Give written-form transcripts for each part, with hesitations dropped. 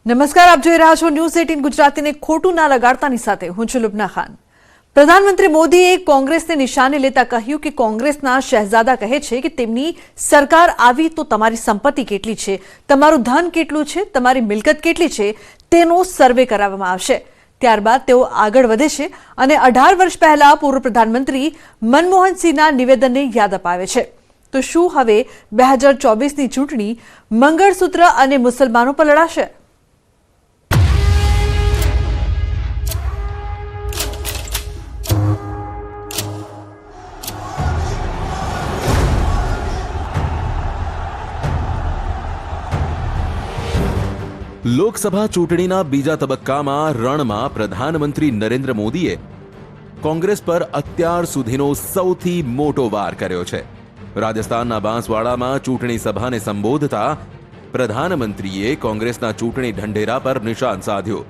નમસ્કાર, આપ જોઈ રહ્યા છો ન્યૂઝ 18 ગુજરાતીને ખોટું ના લગાડતાની સાથે હું છું લુબના ખાન। પ્રધાનમંત્રી મોદીએ કોંગ્રેસને નિશાને લેતા કહ્યું કે કોંગ્રેસના શહેજાદા કહે છે કે તેમની સરકાર આવી તો તમારી સંપત્તિ કેટલી છે, તમારું ધન કેટલું છે, તમારી મિલકત કેટલી છે તેનો સર્વે કરાવવામાં આવશે। ત્યારબાદ તેઓ આગળ વધે છે અને 18 વર્ષ પહેલા પૂર્વ પ્રધાનમંત્રી મનમોહન સિંહના નિવેદનને યાદ અપાવે છે। તો શું હવે 2024ની ચૂંટણી મંગળસૂત્ર અને મુસલમાનો પર લડાશે? લોકસભા ચૂંટણીના બીજા તબક્કામાં રણમાં પ્રધાનમંત્રી નરેન્દ્ર મોદીએ કોંગ્રેસ પર અત્યાર સુધીનો સૌથી મોટો વાર કર્યો છે। રાજસ્થાનના બાંસવાડામાં ચૂંટણી સભાને સંબોધતા પ્રધાનમંત્રીએ કોંગ્રેસના ચૂંટણી ઢંઢેરા પર નિશાન સાધ્યું।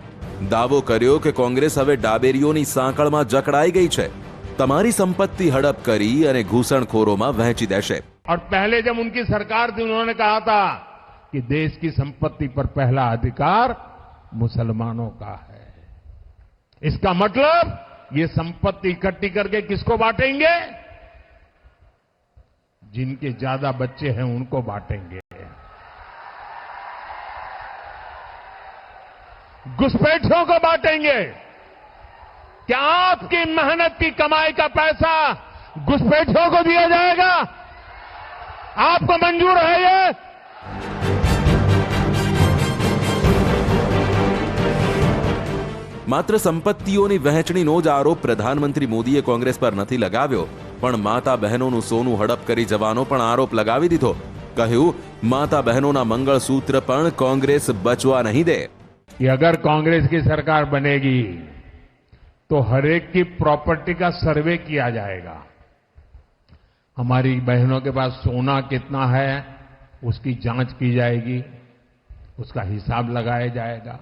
દાવો કર્યો કે કોંગ્રેસ હવે ડાબેરીઓની સાંકળમાં જકડાઈ ગઈ છે, તમારી સંપત્તિ હડપ કરી અને ઘૂસણખોરોમાં વહેંચી દેશે। और पहले जब उनकी सरकार थी उन्होंने कहा था कि देश की संपत्ति पर पहला अधिकार मुसलमानों का है। इसका मतलब ये संपत्ति इकट्ठी करके किसको बांटेंगे? जिनके ज्यादा बच्चे हैं उनको बांटेंगे। घुसपैठियों को बांटेंगे। क्या आपकी मेहनत की कमाई का पैसा घुसपैठियों को दिया जाएगा? आपको मंजूर है ये? માત્ર સંપત્તિઓની વહેંચણીનો જ આરોપ પ્રધાનમંત્રી મોદીએ કોંગ્રેસ પર નથી લગાવ્યો, પણ માતા બહેનોનું સોનું હડપ કરી જવાનો પણ આરોપ લગાવી દીધો। કહ્યું, માતા બહેનોના મંગળસૂત્ર પણ કોંગ્રેસ બચવા નહીં દે। कि अगर कांग्रेस की सरकार बनेगी तो हर एक की प्रॉपर्टी का सर्वे किया जाएगा। हमारी बहनों के पास सोना कितना है उसकी जांच की जाएगी, उसका हिसाब लगाया जाएगा।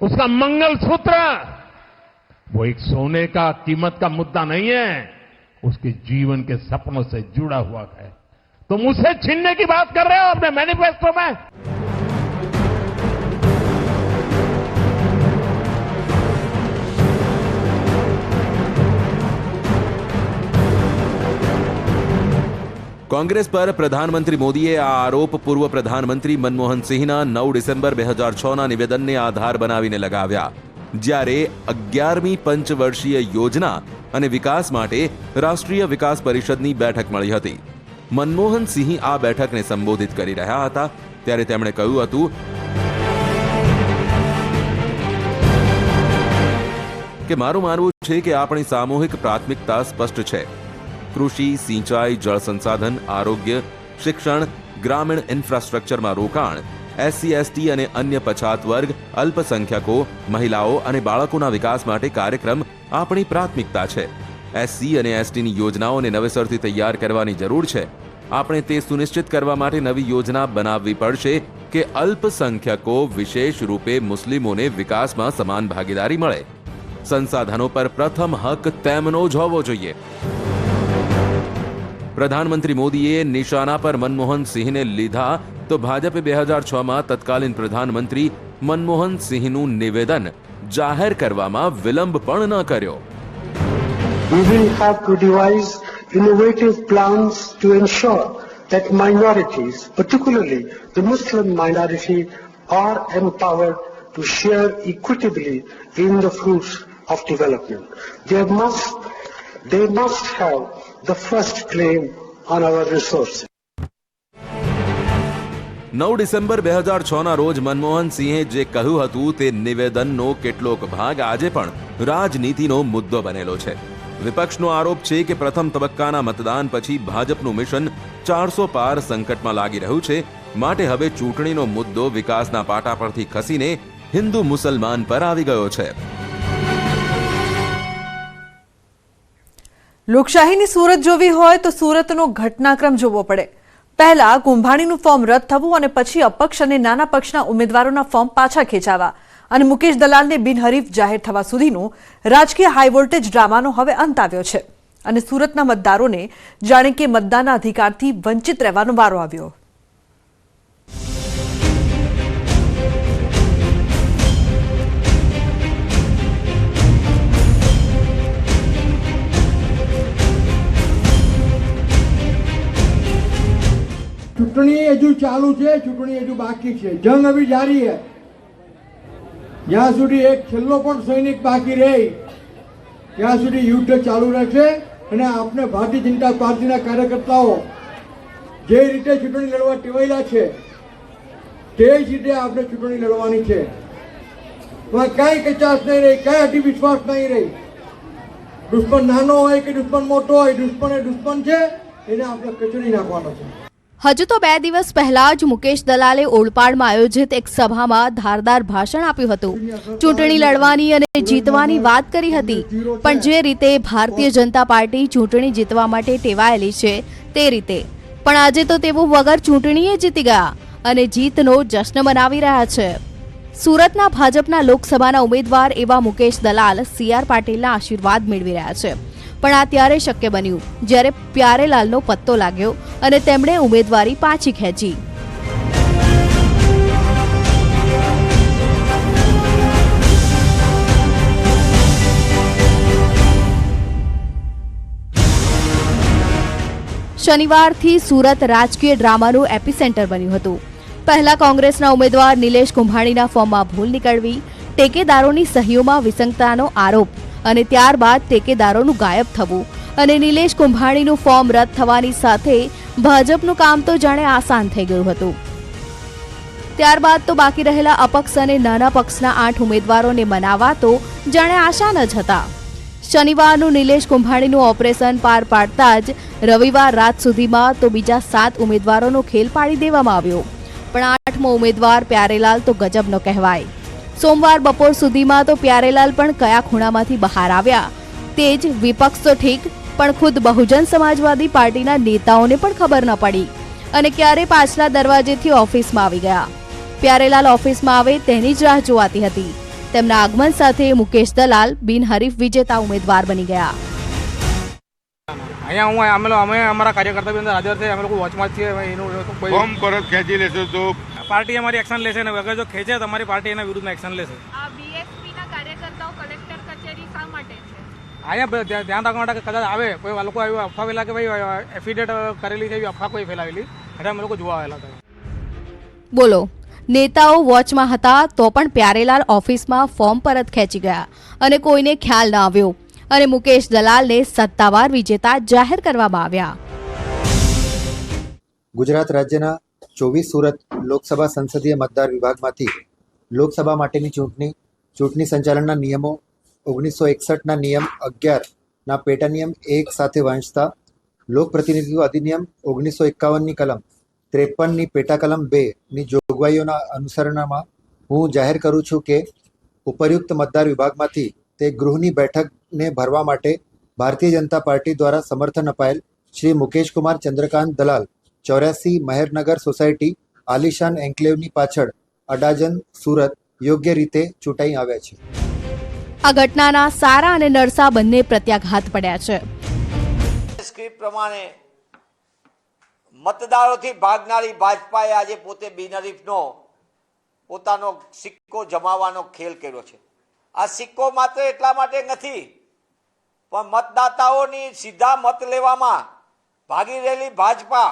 उसका मंगलसूत्र वो एक सोने का कीमत का मुद्दा नहीं है, उसके जीवन के सपनों से जुड़ा हुआ है। तुम उसे छीनने की बात कर रहे हो अपने मैनिफेस्टो में। કોંગ્રેસ પર પ્રધાનમંત્રી મોદીએ આ આરોપ પૂર્વ પ્રધાનમંત્રી મનમોહન સિંહના 9 ડિસેમ્બર 2006ના નિવેદનને આધાર બનાવીને લગાવ્યા, જ્યારે 11મી પંચવર્ષીય યોજના અને વિકાસ માટે રાષ્ટ્રીય વિકાસ પરિષદની બેઠક મળી હતી। મનમોહન સિંહ આ બેઠકને સંબોધિત કરી રહ્યા હતા ત્યારે તેમણે કહ્યું હતું કે મારું માનવું છે કે આપણી સામૂહિક પ્રાથમિકતા સ્પષ્ટ છે। કૃષિ, સિંચાઈ, જળ સંસાધન, આરોગ્ય, શિક્ષણ, ગ્રામીણ ઇન્ફ્રાસ્ટ્રક્ચરમાં રોકાણ, એસસી, એસટી અને અન્ય પછાત વર્ગ, અલ્પસંખ્યકો, મહિલાઓ અને બાળકોના વિકાસ માટે કાર્યક્રમ આપણી પ્રાથમિકતા છે। એસસી અને એસટીની યોજનાઓને નવેસરથી તૈયાર કરવાની જરૂર છે। આપણે તે સુનિશ્ચિત કરવા માટે નવી યોજના બનાવવી પડશે કે અલ્પસંખ્યકો, વિશેષ રૂપે મુસ્લિમોને વિકાસમાં સમાન ભાગીદારી મળે। સંસાધનો પર પ્રથમ હક તેમનો જ હોવો જોઈએ। પ્રધાનમંત્રી મોદીએ નિશાના પર મનમોહન સિંહને લીધા તો ભાજપે 2006માં તત્કાલીન પ્રધાનમંત્રી મનમોહન સિંહનું નિવેદન જાહેર કરવામાં વિલંબ પણ ન કર્યો। We will have to devise innovative plans to ensure that minorities, particularly the Muslim minority, are empowered to share equitably in the fruits of development. They must have the first claim on our resources. 9 December 2006ના રોજ મનમોહન સિંહે જે કહ્યું હતું તે નિવેદનનો કેટલોક ભાગ આજે પણ રાજનીતિનો મુદ્દો બનેલો છે। વિપક્ષનો આરોપ છે કે પ્રથમ તબક્કાના મતદાન પછી ભાજપનું મિશન 400 પાર સંકટમાં લાગી રહ્યું છે, માટે હવે ચૂંટણીનો મુદ્દો વિકાસના પાટા પરથી ખસીને હિન્દુ મુસલમાન પર આવી ગયો છે। લોકશાહીની સુરત જોવી હોય તો સુરતનો ઘટનાક્રમ જોવો પડે। પહેલા કુંભાણીનું ફોર્મ રદ થવું અને પછી અપક્ષ અને નાના પક્ષના ઉમેદવારોના ફોર્મ પાછા ખેંચાવા અને મુકેશ દલાલને બિનહરીફ જાહેર થવા સુધીનો રાજકીય હાઈવોલ્ટેજ ડ્રામાનો હવે અંત આવ્યો છે અને સુરતના મતદારોને જાણે કે મતદાનના અધિકારથી વંચિત રહેવાનો વારો આવ્યો। ચૂંટણી હજુ ચાલુ છે, ચૂંટણી હજુ બાકી છે, જંગ અભી જારી है। જ્યાં સુધી એક છેલ્લો પણ સૈનિક બાકી રહે ત્યાં સુધી યુદ્ધ ચાલુ રહેશે અને આપણે ભારતીય જનતા પાર્ટીના કાર્યકર્તાઓ જે રીતે ચૂંટણી લડવા ટેવાયેલા છે તે જ રીતે આપણે ચૂંટણી લડવાની છે। એમાં કાંઈ કચાશ નહીં રહી, કાંઈ અતિવિશ્વાસ નહીં રહી। દુશ્મન નાનો હોય કે દુશ્મન મોટો હોય, દુશ્મન એ દુશ્મન છે, એને આપણે કચડી નાખવાનો છે। હજુ તો 2 દિવસ પહેલા જ મુકેશ દલાલે ઓલપાડમાં આયોજિત એક સભામાં ધારદાર ભાષણ આપ્યું હતું। ચૂંટણી લડવાની અને જીતવાની વાત કરી હતી, પણ જે રીતે ભારતીય જનતા પાર્ટી ચૂંટણી જીતવા માટે ટેવાયેલી છે તે રીતે। પણ આજે તો તેઓ વગર ચૂંટણીએ જીતી ગયા અને જીતનો જશ્ન મનાવી રહ્યા છે। સુરતના ભાજપના લોકસભાના ઉમેદવાર એવા મુકેશ દલાલ CR પાટીલના આશીર્વાદ મેળવી રહ્યા છે, પણ આ ત્યારે શક્ય બન્યું જ્યારે પ્યારેલાલનો પત્તો લાગ્યો અને તેમણે ઉમેદવારી પાછી ખેંચી। શનિવારથી સુરત રાજકીય ડ્રામાનું એપિસેન્ટર બન્યું હતું। પહેલા કોંગ્રેસના ઉમેદવાર નિલેશ કુંભાણીના ફોર્મમાં ભૂલ નીકળવી, ટેકેદારોની સહીઓમાં વિસંગતતાનો આરોપ અને ત્યારબાદ ટેકેદારોનું ગાયબ થવું અને નિલેશ કુંભાણીનું ફોર્મ રદ થવાની સાથે ભાજપનું કામ તો જાણે આસાન થઈ ગયું હતું। ત્યારબાદ તો બાકી રહેલા અપક્ષ અને નાના પક્ષના 8 ઉમેદવારોને મનાવવા તો જાણે આસાન જ હતા। શનિવારનું નિલેશ કુંભાણીનું ઓપરેશન પાર પાડતા જ રવિવાર રાત સુધીમાં તો બીજા 7 ઉમેદવારોનો ખેલ પાડી દેવામાં આવ્યો, પણ 8મો ઉમેદવાર પ્યારેલાલ તો ગજબનો કહેવાય। સોમવાર બપોર સુધીમાં તો પ્યારેલાલ પણ કયા ખૂણામાંથી બહાર આવ્યા તે જ વિપક્ષ તો ઠીક, પણ ખુદ બહુજન સમાજવાદી પાર્ટીના નેતાઓને પણ ખબર ન પડી અને ક્યારે પાછલા દરવાજેથી ઓફિસમાં આવી ગયા। પ્યારેલાલ ઓફિસમાં આવે તેની જ રાહ જોવાતી હતી। તેમના આગમન સાથે મુકેશ દલાલ બિનહરીફ વિજેતા ઉમેદવાર બની ગયા। અહીંયા અમે અમારા કાર્યકર્તા બી અંદર હાજર છે, અમે લોકો વોચમાં જ છીએ। એનું કોઈ ફોર્મ પરત ખેંચી લેશો તો પાર્ટી અમારી એક્શન લેશે ને અગર જો ખેંચે તો અમારી પાર્ટી એના વિરુદ્ધમાં એક્શન લેશે। આ બીએસપીના કાર્યકર્તાઓ કલેક્ટર કચેરી શા માટે છે? અહીંયા ધ્યાન રાખવા માટે કદાચ આવે કોઈ લોકો એવી અફવા ફેલા કે ભાઈ એફિડેટ કરેલી છે, એવી અફવા કોઈ ફેલાવેલી એટલે અમે લોકો જોવા આવેલા હતા। બોલો, નેતાઓ વોચમાં હતા તો પણ પ્યારેલાલ ઓફિસમાં ફોર્મ પરત ખેંચી ગયા અને કોઈને ખ્યાલ ન આવ્યો અને મુકેશ દલાલને સત્તાવાર વિજેતા જાહેર કરવામાં આવ્યા। ગુજરાત રાજ્યના 24 સુરત લોકસભા સંસદીય મતદાર વિભાગમાંથી લોકસભા માટેની ચૂંટણી સંચાલનના નિયમો 1961ના નિયમ 11ના પેટા નિયમ 1 સાથે વાંચતા લોકપ્રતિનિધિત્વ અધિનિયમ 1951ની કલમ 53ની પેટા કલમ 2ની જોગવાઈઓના અનુસરણમાં હું જાહેર કરું છું કે ઉપરયુક્ત મતદાર વિભાગમાંથી તે ગૃહની બેઠકને ભરવા માટે ભારતીય જનતા પાર્ટી દ્વારા સમર્થન અપાયેલ શ્રી મુકેશકુમાર ચંદ્રકાંત દલાલ 84 મહેરનગર સોસાયટી આલિશાન એન્કલેવની પાછળ અડાજન સુરત યોગ્ય રીતે ચૂંટાઈ આવ્યા છે। આ ઘટનાના સારા અને નરસા બંને પ્રત્યાઘાત પડ્યા છે। સ્ક્રિપ્ટ પ્રમાણે મતદારોથી ભાગનારી ભાજપાએ આજે પોતે બિનહરીફનો પોતાનો સિક્કો જમાવવાનો ખેલ કર્યો છે। આ સિક્કો માત્ર એટલા માટે નથી, પણ મતદાતાઓની સીધા મત લેવામાં ભાગી રહેલી ભાજપા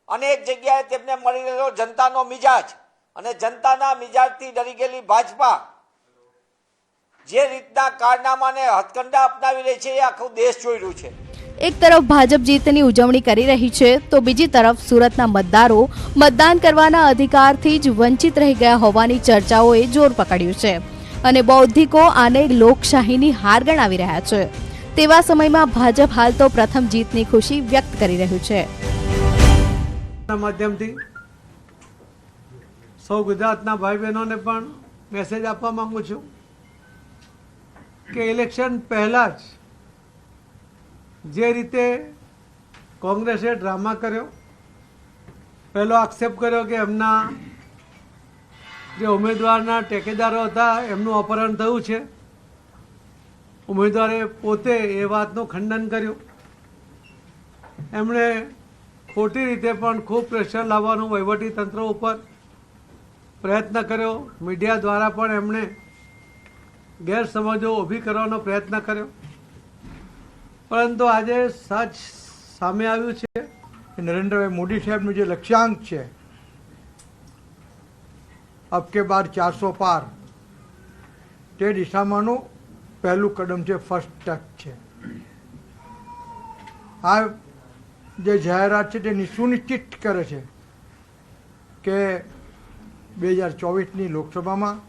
અનેક જગ્યાએ તેમને મળી રહેલો જનતાનો મિજાજ અને જનતાના મિજાજથી ડરી ગયેલી ભાજપા જે રીતના કારનામાને હથકંડા અપનાવી રહી છે એ આખું દેશ જોઈ રહ્યું છે। એક તરફ ભાજપ જીતની ઉજવણી કરી રહી છે તો બીજી તરફ સુરતના મતદારો મતદાન કરવાના અધિકારથી જ વંચિત રહી ગયા હોવાની ચર્ચાઓએ જોર પકડ્યું છે અને બૌદ્ધિકો આને લોકશાહીની હાર ગણાવી રહ્યા છે। તેવા સમયમાં ભાજપ હાલ તો પ્રથમ જીતની ખુશી વ્યક્ત કરી રહ્યું છે। માધ્યમથી સૌ ગુજરાતના ભાઈ બહેનોને પણ મેસેજ આપવા માંગુ છું કે ઇલેક્શન પહેલાં જ જે રીતે કોંગ્રેસે ડ્રામા કર્યો, પહેલો આક્ષેપ કર્યો કે એમના જે ઉમેદવારના ટેકેદારો હતા એમનું અપહરણ થયું છે, ઉમેદવારે પોતે એ વાતનું ખંડન કર્યું। એમણે ખોટી રીતે પણ ખૂબ પ્રેશર લાવવાનું વહીવટી તંત્ર ઉપર પ્રયત્ન કર્યો, મીડિયા દ્વારા પણ એમણે ગેરસમજો ઊભી કરવાનો પ્રયત્ન કર્યો, પરંતુ આજે સચ સામે આવ્યું છે કે નરેન્દ્રભાઈ મોદી સાહેબનું જે લક્ષ્યાંક છે અબ કે બાર 400 પાર, તે દિશામાંનું પહેલું કદમ છે, ફર્સ્ટ સ્ટેપ છે. આ જે જાહેરાત છે તે સુનિશ્ચિત કરે છે કે 2024ની લોકસભામાં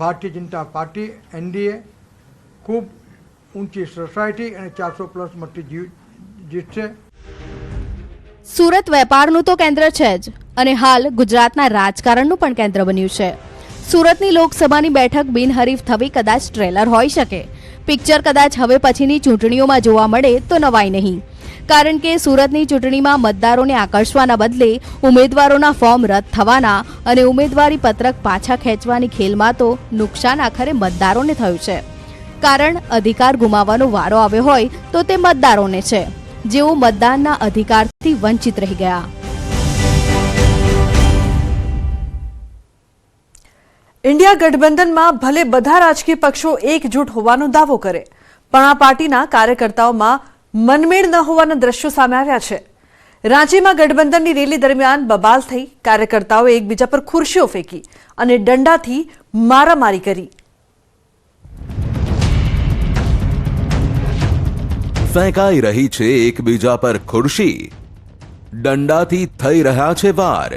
ભારતીય જનતા પાર્ટી NDA ખૂબ ઊંચી સોસાયટી અને 400+ મતથી જીતશે. સુરત વેપારનું તો કેન્દ્ર છે જ અને હાલ ગુજરાતના રાજકારણનું પણ કેન્દ્ર બન્યું છે. સુરતની લોકસભાની બેઠક બિનહરીફ થવી કદાચ ટ્રેલર હોઈ શકે. પિક્ચર કદાચ હવે પછીની ચૂંટણીઓમાં જોવા મળે તો નવાઈ નહીં, કારણ કે સુરતની ચૂંટણીમાં મતદારોને આકર્ષવાના બદલે ઉમેદવારોના ફોર્મ રદ થવાના અને ઉમેદવારી પત્રક પાછા ખેંચવાની ખેલમાં તો નુકસાન આખરે મતદારોને થયું છે. કારણ અધિકાર ગુમાવવાનો વારો આવ્યો હોય તો તે મતદારોને છે, જેઓ મતદાનના અધિકારથી વંચિત રહી ગયા. ઇન્ડિયા ગઠબંધનમાં ભલે બધા રાજકીય પક્ષો એકજૂટ હોવાનો દાવો કરે, પણ આ પાર્ટીના કાર્યકર્તાઓમાં મનમેળ ન હોવાના દ્રશ્યો સામે આવ્યા છે. રાંચીમાં ગઠબંધનની રેલી દરમિયાન બબાલ થઈ, કાર્યકર્તાઓએ એકબીજા પર ખુરશીઓ ફેંકી અને દંડાથી મારામારી કરી. ફેંકાઈ રહી છે એકબીજા પર ખુરશી, દંડાથી થઈ રહ્યા છે વાર.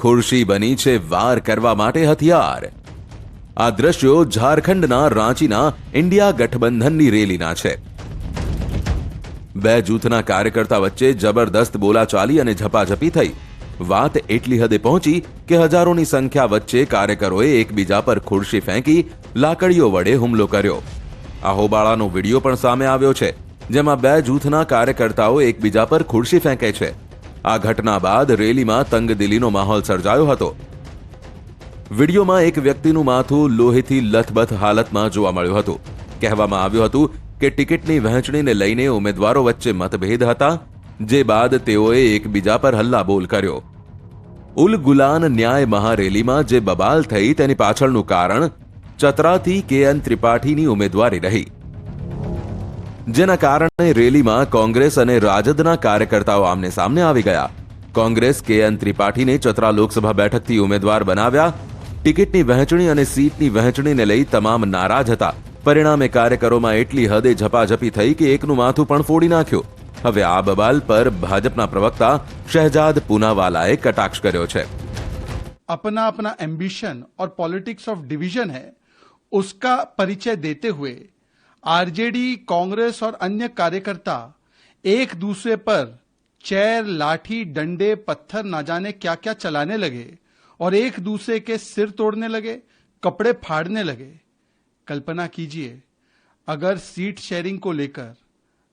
ખુરશી બની છે વાર કરવા માટે હથિયાર. આ દ્રશ્યો ઝારખંડના રાંચીના ઇન્ડિયા ગઠબંધનની રેલીના છે. બે જૂથના કાર્યકર્તા વચ્ચે જબરદસ્ત બોલાચાલી અને ઝપાઝપી થઈ. વાત એટલી હદે પહોંચી કે હજારોની સંખ્યા વચ્ચે કાર્યકરોએ એકબીજા પર ખુરશી ફેંકી લાકડીઓ વડે હુમલો કર્યો. આ હોબાળાનો વિડીયો પણ સામે આવ્યો છે, જેમાં બે જૂથના કાર્યકર્તાઓ એકબીજા પર ખુરશી ફેંકે છે. આ ઘટના બાદ રેલીમાં તંગદિલીનો માહોલ સર્જાયો હતો. વિડીયોમાં એક વ્યક્તિનું માથું લોહીથી લથબથ હાલતમાં જોવા મળ્યું હતું. કહેવામાં આવ્યું હતું કે ટિકિટની વહેંચણીને લઈને ઉમેદવારો વચ્ચે મતભેદ હતા, જે બાદ તેઓએ એકબીજા પર હલ્લાબોલ કર્યો. ઉલ ગુલાન ન્યાય મહારેલીમાં જે બબાલ થઈ તેની પાછળનું કારણ ચતરાથી KN ત્રિપાઠીની ઉમેદવારી રહી, જેના કારણે રેલીમાં કોંગ્રેસ અને રાજદના કાર્યકર્તાઓ આમને સામને આવી ગયા. કોંગ્રેસ KN ત્રિપાઠીને ચતરા લોકસભા બેઠકથી ઉમેદવાર બનાવ્યા. ટિકિટની વહેંચણી અને સીટની વહેંચણીને લઈ તમામ નારાજ હતા. પરિણામે કાર્યકરોમાં એટલી હદે ઝપાઝપી થઈ કે એકનું માથું પણ ફોડી નાખ્યું. હવે આ બબાલ પર ભાજપના પ્રવક્તા શહેજાદ પૂનાવાલાએ કટાક્ષ કર્યો છે. अपना अपना एम्बिशन और पॉलिटिक्स ऑफ डिवीजन है, उसका परिचय देते हुए आरजेडी, कांग्रेस और अन्य कार्यकर्ता एक दूसरे पर चेयर, लाठी, डंडे, पत्थर ना जाने क्या क्या चलाने लगे और एक दूसरे के सिर तोड़ने लगे, कपड़े फाड़ने लगे. कल्पना कीजिए, अगर सीट शेयरिंग को लेकर,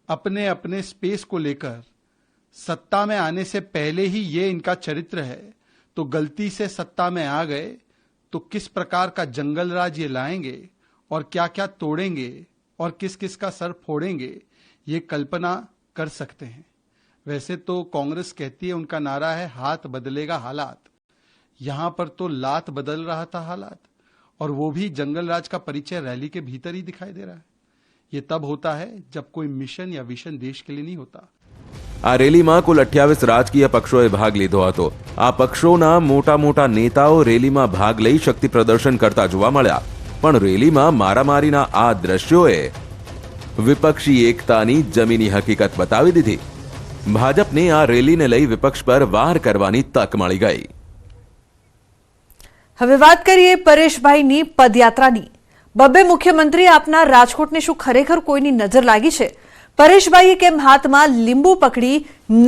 अपने अपने स्पेस को लेकर सत्ता में आने से पहले ही ये इनका चरित्र है, तो गलती से सत्ता में आ गए तो किस प्रकार का जंगल राज ये लाएंगे और क्या क्या तोड़ेंगे और किस किस का सर फोड़ेंगे, ये कल्पना कर सकते हैं. वैसे तो कांग्रेस कहती है, उनका नारा है हाथ बदलेगा हालात. यहां पर तो लात बदल रहा था हालात, और वो भी जंगल राज का परिचय रैली के भीतर ही दिखाई दे रहा है. ये तब होता है जब कोई मिशन या विशन देश के लिए नहीं होता. આ રેલીમાં કુલ 28 રાજકીય પક્ષોએ ભાગ લીધો હતો. આ પક્ષોના મોટા મોટા નેતાઓ રેલીમાં ભાગ લઈ શક્તિ પ્રદર્શન કરતા જોવા મળ્યા, પણ રેલીમાં મારામારીના આ દ્રશ્યોએ વિપક્ષી એકતાની જમીની હકીકત બતાવી દીધી. ભાજપને આ રેલીને લઈ વિપક્ષ પર વાર કરવાની તક મળી ગઈ. હવે વાત કરીએ પરેશભાઈની પદયાત્રાની. બબ્બે મુખ્યમંત્રી આપનાર રાજકોટને શું ખરેખર કોઈની નજર લાગી છે? પરેશભાઈએ કેમ હાથમાં લીંબુ પકડી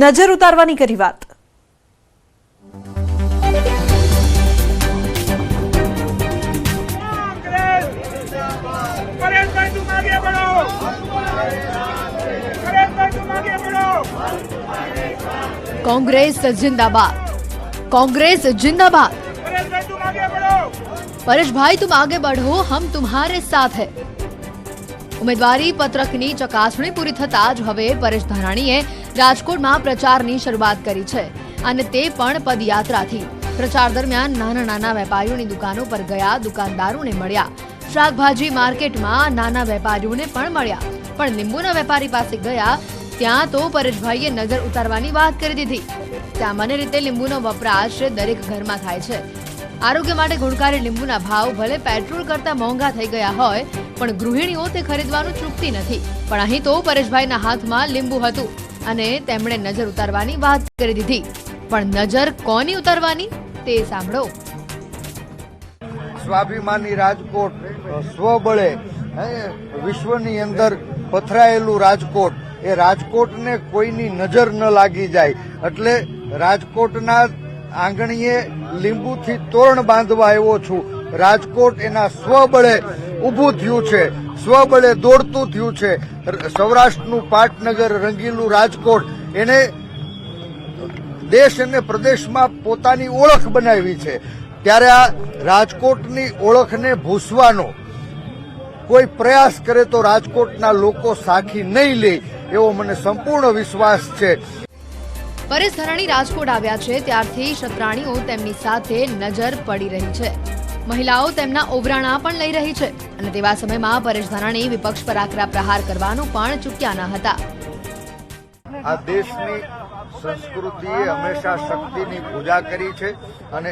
નજર ઉતારવાની કરી વાત? कांग्रेस जिंदाबाद, कांग्रेस जिंदाबाद. परेश भाई तुम आगे बढ़ो, हम तुम्हारे साथ है. ઉમેદવારી પત્રકની ચકાસણી પૂરી થતા જ હવે પરેશ ધાનાણીએ રાજકોટમાં પ્રચારની શરૂઆત કરી છે, અને તે પણ પદયાત્રાથી. પ્રચાર દરમિયાન નાના નાના વેપારીઓની દુકાનો પર ગયા, દુકાનદારોને મળ્યા. શાકભાજી માર્કેટમાં નાના વેપારીઓને પણ મળ્યા, પણ લીંબુના વેપારી પાસે ગયા ત્યાં તો પરેશભાઈએ નજર ઉતારવાની વાત કરી દીધી. સામાન્ય રીતે લીંબુનો વપરાશ દરેક ઘરમાં થાય છે. આરોગ્ય માટે ગુણકારી લીંબુના ભાવ ભલે પેટ્રોલ કરતા મોંઘા થઈ ગયા હોય, પણ ગૃહિણીઓ તે ખરીદવાનું ચૂકતી નથી. પણ અહીં તો પરેશભાઈના હાથમાં લીંબુ હતું અને તેમણે નજર ઉતારવાની વાત કરી દીધી. પણ નજર કોની ઉતારવાની તે સાંભળો. સ્વાભિમાની રાજકોટ, સ્વબળે વિશ્વની અંદર પથરાયેલું રાજકોટ, એ રાજકોટને કોઈની નજર ન લાગી જાય એટલે રાજકોટના આંગણીએ લીંબુથી તોરણ બાંધવા આવ્યો છું. રાજકોટ એના સ્વબળે ઊભું થયું છે, સ્વબળે દોડતું થયું છે. સૌરાષ્ટ્રનું પાટનગર, રંગીલું રાજકોટ એને દેશ અને પ્રદેશમાં પોતાની ઓળખ બનાવી છે. ત્યારે આ રાજકોટની ઓળખને ભૂસવાનો કોઈ પ્રયાસ કરે તો રાજકોટના લોકો સાખી નહીં લે એવો મને સંપૂર્ણ વિશ્વાસ છે. પરેશ ધાનાણી રાજકોટ આવ્યા છે ત્યારથી ક્ષત્રાણીઓ તેમની સાથે નજર પડી રહી છે. મહિલાઓ તેમના ઓવરાણા પણ લઈ રહી છે અને તેવા સમયમાં પરેશ ધાનાણી વિપક્ષ પર આકરા પ્રહાર કરવાનું પણ ચૂક્યા ન હતા. આ દેશની સંસ્કૃતિએ હંમેશા શક્તિની પૂજા કરી છે અને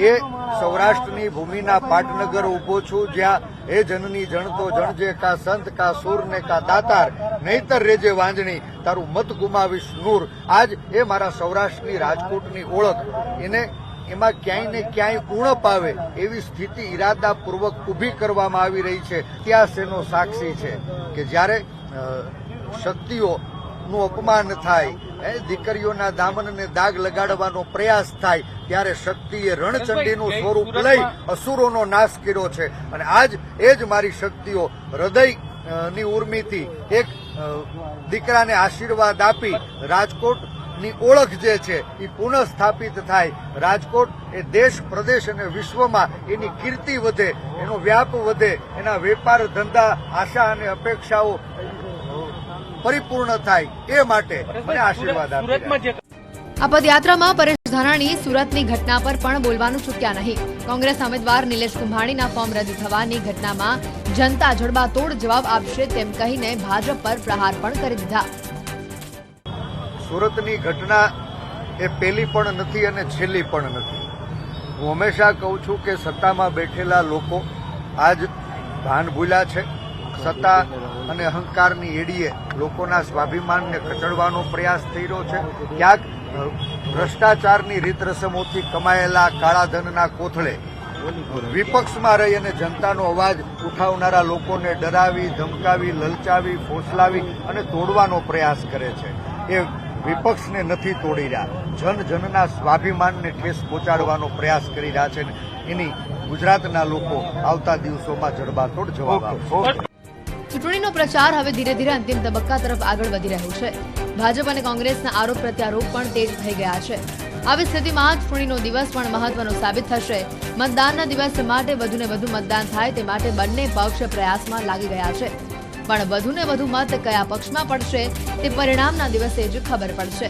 એ સૌરાષ્ટ્રની ભૂમિના પાટનગર ઉભો છું, જ્યાં એ જનની જણતો જણજે કા સંત કા સૂર ને કા દાતાર, નહીતર રેજે વાંજણી તારું મત ગુમાવીશ નૂર. આજ એ મારા સૌરાષ્ટ્રની રાજકોટની ઓળખ, એને એમાં ક્યાંય ને ક્યાંય ઉણપ આવે એવી સ્થિતિ ઇરાદાપૂર્વક ઊભી કરવામાં આવી રહી છે. ઇતિહાસ એનો સાક્ષી છે કે જ્યારે શક્તિઓનું અપમાન થાય, દીકરીઓના દામનને દાગ લગાડવાનો પ્રયાસ થાય, ત્યારે શક્તિએ રણચંડીનું સ્વરૂપ લઈ અસુરોનો નાશ કર્યો છે. અને આજ એ જ મારી શક્તિઓ હૃદયની ઉર્મિથી એક દીકરાને આશીર્વાદ આપી રાજકોટની ઓળખ જે છે એ પુનઃ સ્થાપિત થાય. રાજકોટ એ દેશ, પ્રદેશ અને વિશ્વમાં એની કીર્તિ વધે, એનો વ્યાપ વધે, એના વેપાર ધંધા, આશા અને અપેક્ષાઓ પરિપૂર્ણ થાય એ માટે મને આશીર્વાદ આપે. આ પદયાત્રામાં પરેશ ધાનાણી સુરતની ઘટના પર પણ બોલવાનું ચૂક્યા નહીં. કોંગ્રેસના ઉમેદવાર નિલેશ કુંભાણીના ફોર્મ રદ થવાની ઘટનામાં જનતા જડબાતોડ જવાબ આપશે તેમ કહીને ભાજપ પર પ્રહાર પણ કરી દીધા. સુરતની ઘટના એ પહેલી પણ નથી અને છેલ્લી પણ નથી. હું હંમેશા કહું છું કે સત્તામાં બેઠેલા લોકો આજ ભાન ભૂલ્યા છે. સત્તા અને અહંકારની એડીએ લોકોના સ્વાભિમાનને કચડવાનો પ્રયાસ થઈ રહ્યો છે. ક્યાંક ભ્રષ્ટાચારની રીત રસમોથી કમાયેલા કાળા ધનના કોથળે વિપક્ષમાં રહી અને જનતાનો અવાજ ઉઠાવનારા લોકોને ડરાવી, ધમકાવી, લલચાવી, ફોસલાવી અને તોડવાનો પ્રયાસ કરે છે. એ વિપક્ષને નથી તોડી રહ્યા, જનના સ્વાભિમાનને ઠેસ પહોંચાડવાનો પ્રયાસ કરી રહ્યા છે. એની ગુજરાતના લોકો આવતા દિવસોમાં જડબાતોડ જવાબ આપશે. ચૂંટણીનો પ્રચાર હવે ધીરે ધીરે અંતિમ તબક્કા તરફ આગળ વધી રહ્યો છે. ભાજપ અને કોંગ્રેસના આરોપ પ્રત્યારોપ પણ તેજ થઈ ગયા છે. આવી સ્થિતિમાં ચૂંટણીનો દિવસ પણ મહત્વનો સાબિત થશે. મતદાનના દિવસ માટે વધુને વધુ મતદાન થાય તે માટે બંને પક્ષ પ્રયાસમાં લાગી ગયા છે. પણ વધુને વધુ મત કયા પક્ષમાં પડશે તે પરિણામના દિવસે જ ખબર પડશે.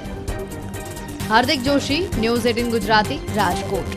હાર્દિક જોશી, ન્યૂઝ 18 ગુજરાતી, રાજકોટ.